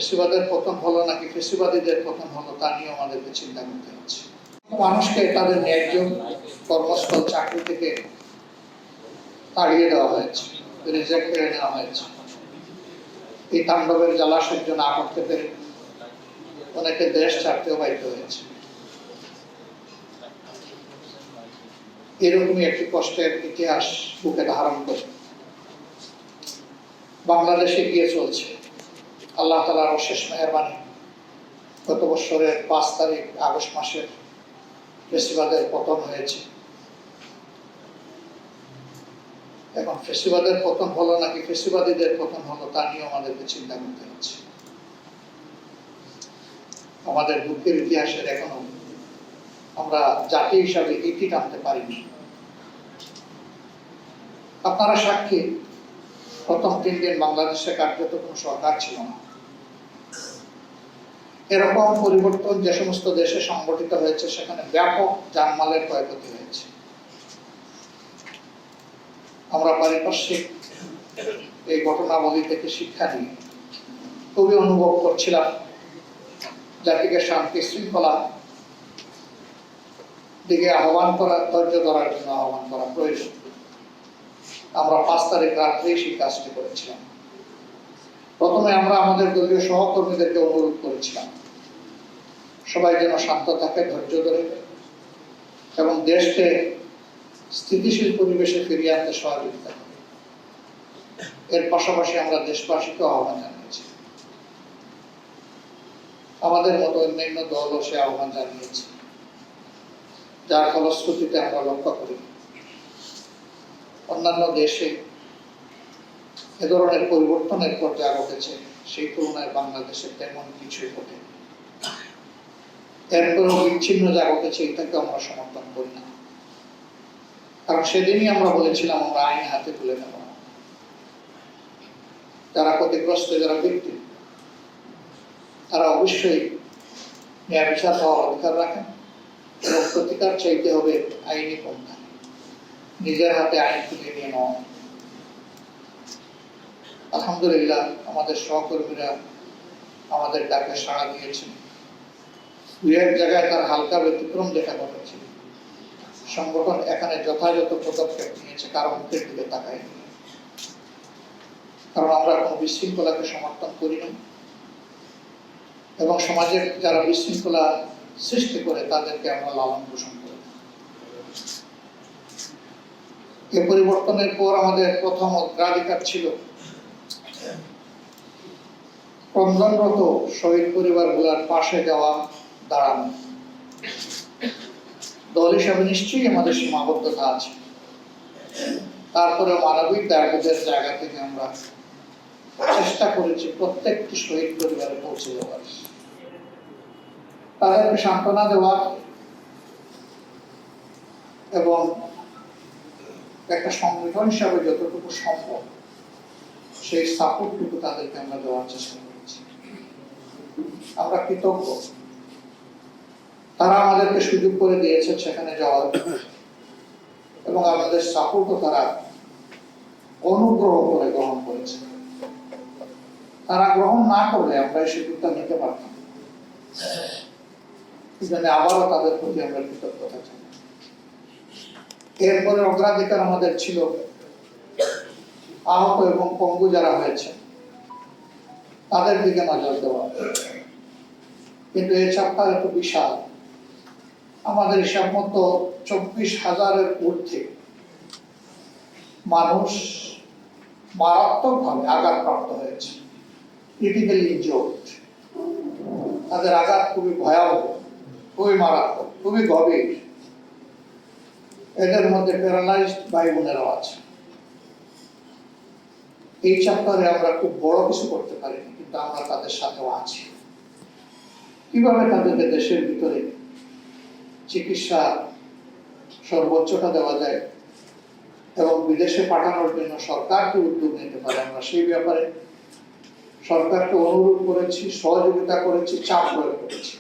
ফেসিবাদের পতন হলো নাকি ফেসিবাদীদের পতন হলো তা নিয়ে আমাদেরকে চিন্তা করতে হচ্ছে। মানুষকে তাদের ন্যায্য কর্মস্থল চাকরি থেকে তাড়িয়ে দেওয়া হয়েছে, রিজেক্ট করে নেওয়া হয়েছে। এই তাণ্ডবের জ্বালা সহ্য না করতে পেরে অনেকে দেশ ছাড়তেও বাধ্য হয়েছে। এরকমই একটি কষ্টের ইতিহাস বুকে ধারণ করে বাংলাদেশে গিয়ে চলছে। আল্লাহ তাআলার অশেষ মেহেরবানি, গত বছরের 5 তারিখ আগস্ট মাসের ফেসিবাদের পতন হয়েছে। এখন ফেসিবাদের পতন হলো নাকি ফেসিবাদীদের পতন হলো তা নিয়ে আমাদেরকে চিন্তা করতে হচ্ছে। আমাদের বুকের ইতিহাসের এখনো আমরা জাতি হিসাবে ইতি টানতে পারিনি। আপনারা সাক্ষী, প্রথম 3 দিন বাংলাদেশে কার্যত কোনো সরকার ছিল না। এরকম পরিবর্তন যে সমস্ত দেশে সংগঠিত হয়েছে সেখানে ব্যাপক জানমালের ক্ষয়ক্ষতি হয়েছে। আমরা পারিপার্শ্বিক এই ঘটনাবলী থেকে শিক্ষা নিয়ে খুবই অনুভব করছিলাম জাতিকে শান্তি শৃঙ্খলা দিকে আহ্বান করা, ধৈর্য ধরার জন্য আহ্বান করা প্রয়োজন। আমরা 5 তারিখ রাত্রেই সেই কাজটি করেছিলাম। প্রথমে আমরা আমাদের দলীয় সহকর্মীদেরকে অনুরোধ করেছিলাম সবাই যেন শান্ত থাকে, ধৈর্য ধরে এবং দেশকে স্থিতিশীল পরিবেশে ফিরিয়ে আনতে সহযোগিতা করে। এর পাশাপাশি আমরা দেশবাসীকে আহ্বান জানিয়েছি, আমাদের মতো অন্যান্য দলও সে আহ্বান জানিয়েছে, যার ফলশ্রুতিতে আমরা লক্ষ্য করি অন্যান্য দেশে এ ধরনের পরিবর্তনের পর যা ঘটেছে সেই তুলনায় বাংলাদেশে তেমন কিছুই ঘটে। এরপরেও বিচ্ছিন্ন যা ঘটেছে এটাকে আমরা সমর্থন করি না, কারণ সেদিনই আমরা বলেছিলাম আমরা আইন হাতে তুলে নেব। যারা ক্ষতিগ্রস্ত, যারা ব্যক্তি, তারা অবশ্যই ন্যায় বিচার হওয়ার অধিকার রাখেন এবং প্রতিকার চাইতে হবে আইনি পন্থা, নিজের হাতে আইন তুলে নিয়ে নেওয়া। আলহামদুলিল্লাহ আমাদের সহকর্মীরা আমাদের ডাকে সাড়া দিয়েছেন। 2-1 জায়গায় তার হালকা ব্যতিক্রম দেখা গেছে। সংগঠন এখানে যথাযথ পদক্ষেপ নিয়েছে, কারো মুখের দিকে তাকায়নি। কারণ আমরা কোনো বিশৃঙ্খলাকে সমর্থন করি না এবং সমাজের যারা বিশৃঙ্খলা সৃষ্টি করে তাদেরকে আমরা লালন পোষণ করি। এই পরিবর্তনের পর আমাদের প্রথম অগ্রাধিকার ছিল ক্রন্দনরত শহীদ পরিবারগুলোর পাশে যাওয়া, দাঁড়ানো। দল হিসাবে নিশ্চয়ই আমাদের সীমাবদ্ধতা আছে, তারপরে মানবিক দায়িত্বের জায়গা থেকে আমরা চেষ্টা করেছি প্রত্যেকটি শহীদ পরিবারে পৌঁছে যাওয়ার, তাদেরকে সান্ত্বনা দেওয়া এবং একটা সংগঠন হিসাবে যতটুকু সম্ভব সেই সাপোর্টটুকু তাদেরকে আমরা দেওয়ার চেষ্টা করেছি। আমরা কৃতজ্ঞ, তারা আমাদেরকে সুযোগ করে দিয়েছে সেখানে যাওয়ার এবং আমাদের সাপোর্টও তারা অনুগ্রহ করে গ্রহণ করেছে। তারা গ্রহণ না করলে আমরা এই সুযোগটা নিতে পারতাম। এই জন্য আবারও তাদের প্রতি আমরা কৃতজ্ঞতা চাই। এরপরে অগ্রাধিকার আমাদের ছিল আহত এবং পঙ্গু যারা হয়েছে তাদের দিকে নজর দেওয়া, কিন্তু এই চাপটা এত বিশাল। আমাদের হিসাব মতো 24,000-এর ঊর্ধ্বে মানুষ মারাত্মকভাবে আঘাতপ্রাপ্ত হয়েছে, ক্রিটিক্যালি ইনজুরড। তাদের আঘাত খুবই ভয়াবহ, খুবই মারাত্মক, খুবই গভীর। এদের মধ্যে প্যারালাইজড ভাই বোনেরাও আছে। এই চ্যাপ্টারে আমরা খুব বড় কিছু করতে পারিনি, কিন্তু আমরা তাদের সাথেও আছি। কিভাবে তাদেরকে দেশের ভিতরে চিকিৎসা সর্বোচ্চটা দেওয়া যায় এবং বিদেশে পাঠানোর জন্য সরকারকে উদ্যোগ নিতে পারে, আমরা সেই ব্যাপারে সরকারকে অনুরোধ করেছি, সহযোগিতা করেছি, চাপ প্রয়োগ করেছি।